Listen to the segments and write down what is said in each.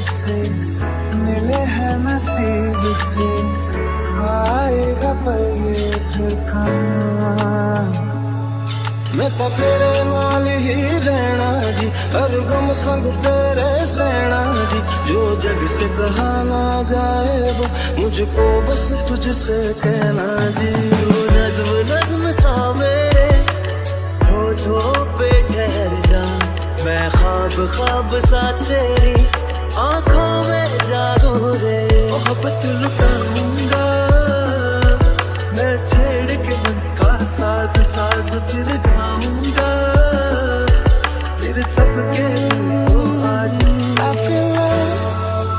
से मिले हैं नसीब से आएगा पल ये फिर कहाँ मैं तो तेरे नाल ही रहना जी हर गम संग तेरे सहना जी जो जग से कहा ना जाए वो मुझको बस तुझसे कहना जी वो नज्म नज्म सा मेरे होठों पे ठहर जा मैं ख्वाब ख्वाब सा तेरी आंखों में जागू रे मोहब्बत लुटाऊंगा मैं छेड़ के मन का साज साज फिर गाऊंगा फिर सबके को आज I feel love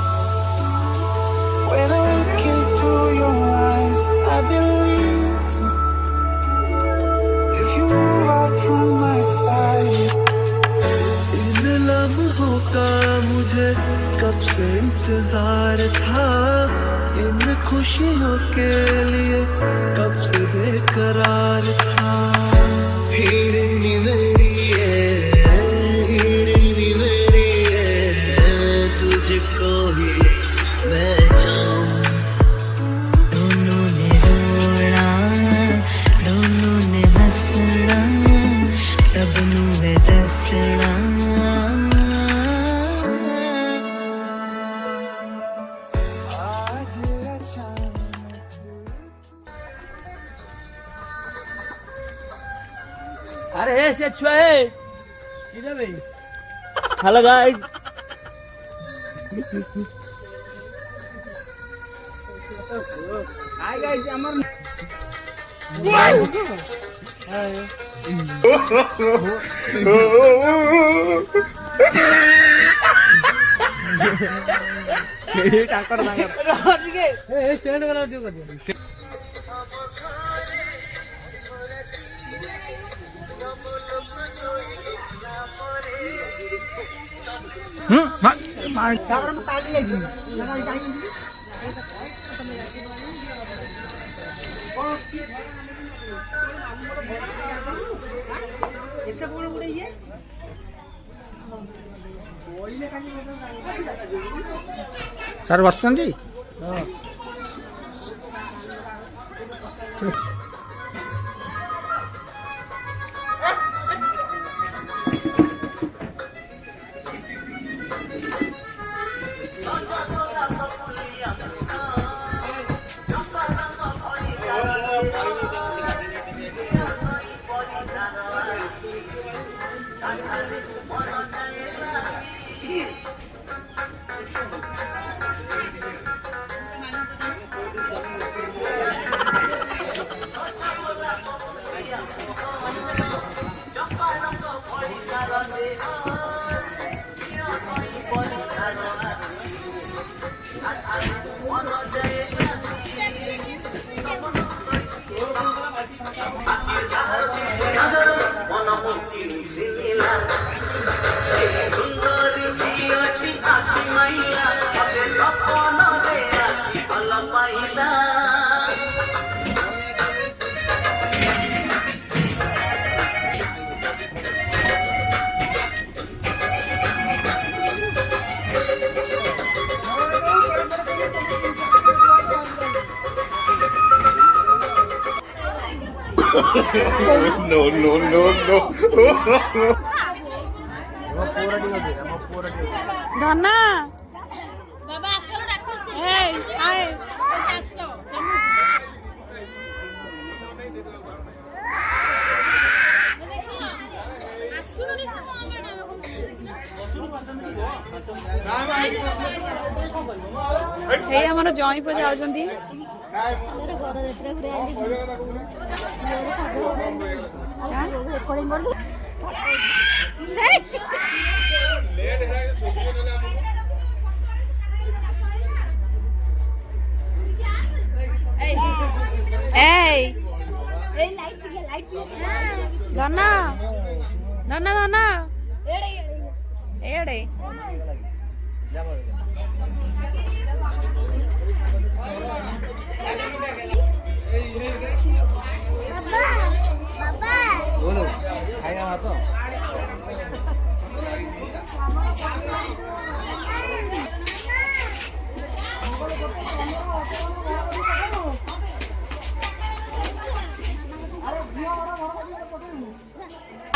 when I look into your eyes I believe if you move out from my side इन लम्हों का मुझे कब से इंतजार था इन खुशियों के लिए कब से बेकरार था हीरे मेरी है तुझको ही मैं चाहूं दोनों ने रोना दोनों ने हंसना सबनू वे दसना आज अचानक अरे ऐसे अच्छा है इधर भाई हेलो गाइस हाय गाइस अमर ये टाकर ना ठीक है ए सेंड करा दियो कर दिया मार टाकर में काट ले इतना बड़ा बड़ा ये సార్ వస్తుంది ଧନା ହେଇ ଆଏ ଏଇ ଆମର ଜଇଁ ପୁଅ ଯାଉଛନ୍ତି ଧନା ଧନା ଧନା ଏଡେ बोलो खाएगा वहाँ तो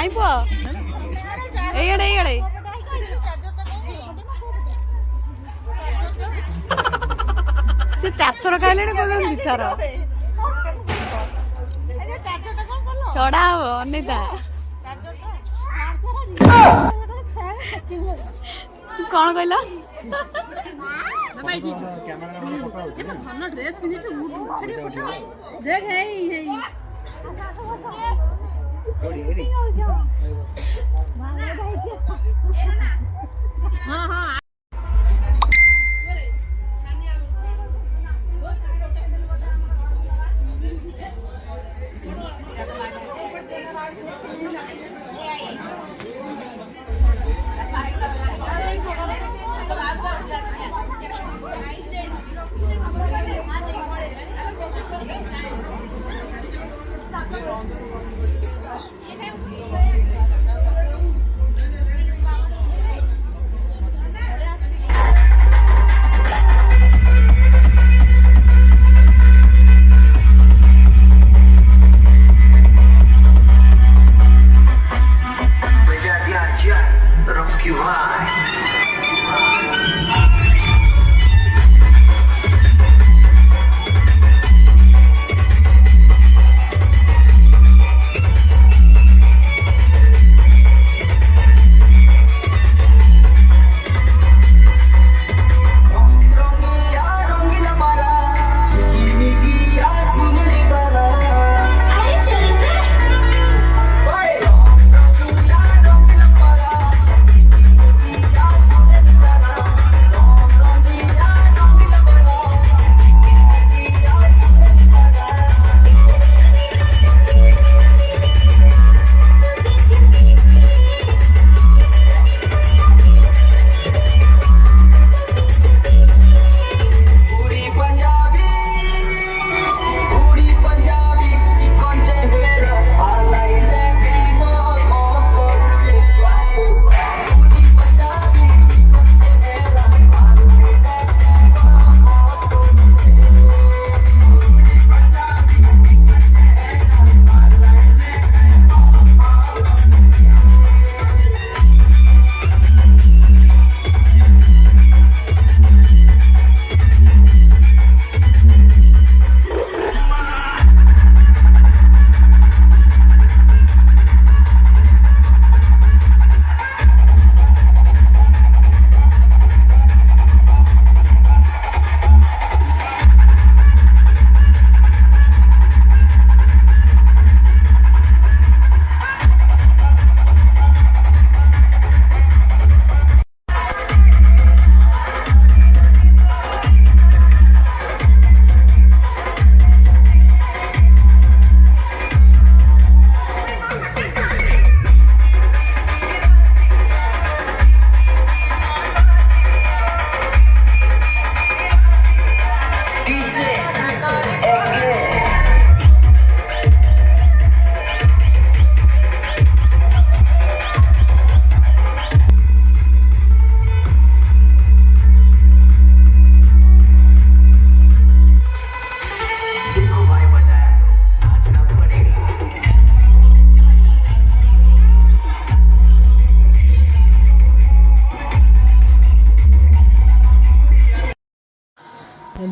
ଜ୍ୱାଇଁ ପୁଅ ଏଇଆଡେ ଏଇଆଡେ ସେ 4 ଥର ଖାଇଲେଣି କହୁଛନ୍ତି 2 ଥର ଚଢା ହବ ଅନିତା କଣ କହିଲ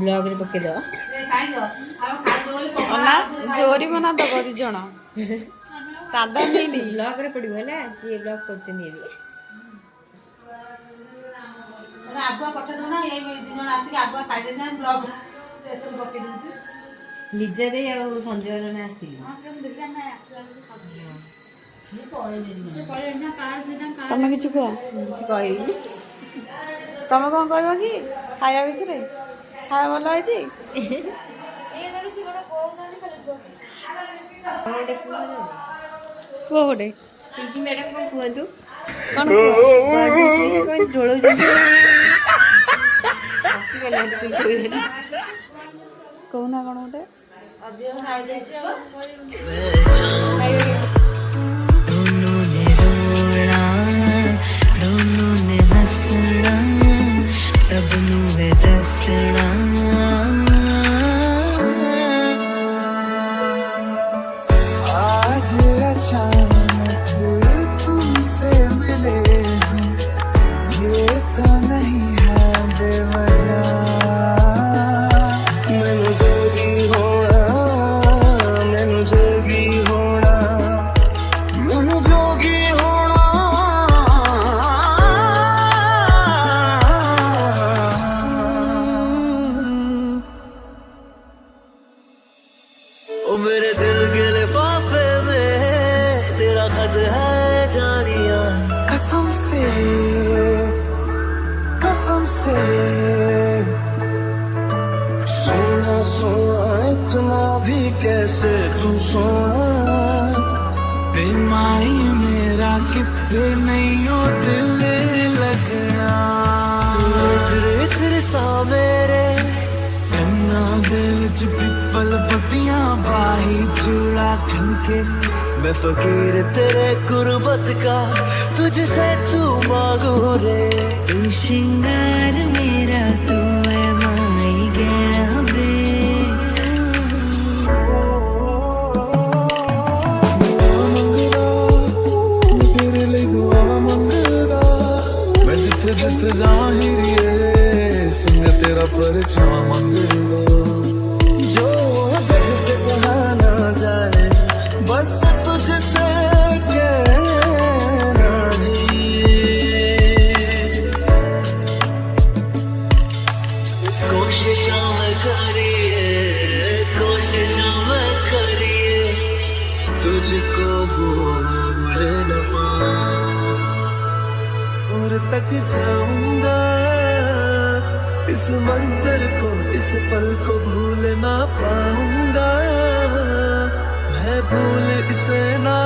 ବ୍ଲଗ ରେ ପକେଇଦବ ଅନା ଜୋରି ମନା ଦବ 2 ଜଣ ସାଧା ନେଇନି ବ୍ଲଗ ରେ ପଡିବ ହେଲା ସିଏ ବ୍ଲଗ କରୁଛନ୍ତି ଏବେ ଆଗୁଆ ପଠେଇ ଦଉନା ଏଇ 2 ଜଣ ଆସିକି ଆଗୁଆ ଖାଇଦେଇ ଯାଆନ୍ତି ବ୍ଲଗ ଏଥର ପକେଇ ଦଉଛି ଲିଜା ଦେଇ ଆଉ ସଞ୍ଜୟ ଜଣେ ଆସିଥିଲେ ତମେ କିଛି କୁହ କିଛି କହିବିନି ତମେ କଣ କହିବ କି ଖାଇବା ବିଷୟରେ ଖାଇବା ଭଲ ହେଇଛି କୁହ ଗୋଟେ ପିଙ୍କି ମ୍ୟାଡାମ କଣ କୁହନ୍ତୁ କଣ କୁହ କଣ ଢୋଳଉଛନ୍ତି କହୁନା କଣ ଗୋଟେ ଅଧିକ ଖାଇ ଦେଇଛି ଆଉ दोनों ने रोना दोनों ने हंसना सबनू वे दसना आज अचानक हुई ओ मेरे दिल के लिफाफे में तेरा खत है जानिया, कसम से सोना सोना इतना भी कैसे तू सोना, बेमाई मेरा कितने नहीं हो दिल लगना, तेरे सा मेरे कन्ना दिल च पिपल पट्टियां बाही चूड़ा खनके, मैं फकीर तेरे गुर्बत का तुझसे तू मांगू रे, तू श्रृंगार मेरा तू है माई गया बे, तेरे लिए दुआ मंगदा, मैं जिथे जिथे जाहिरिए संग तेरा परछावा मंगदा, जो जग से कहा ना जाए बस तुझसे कहना जी, कोशिशों में करिए तुझको भूल न पाऊं, और तक जाऊंगा इस मंजर को, इस पल को भूल ना पाऊंगा, मैं भूल इसे ना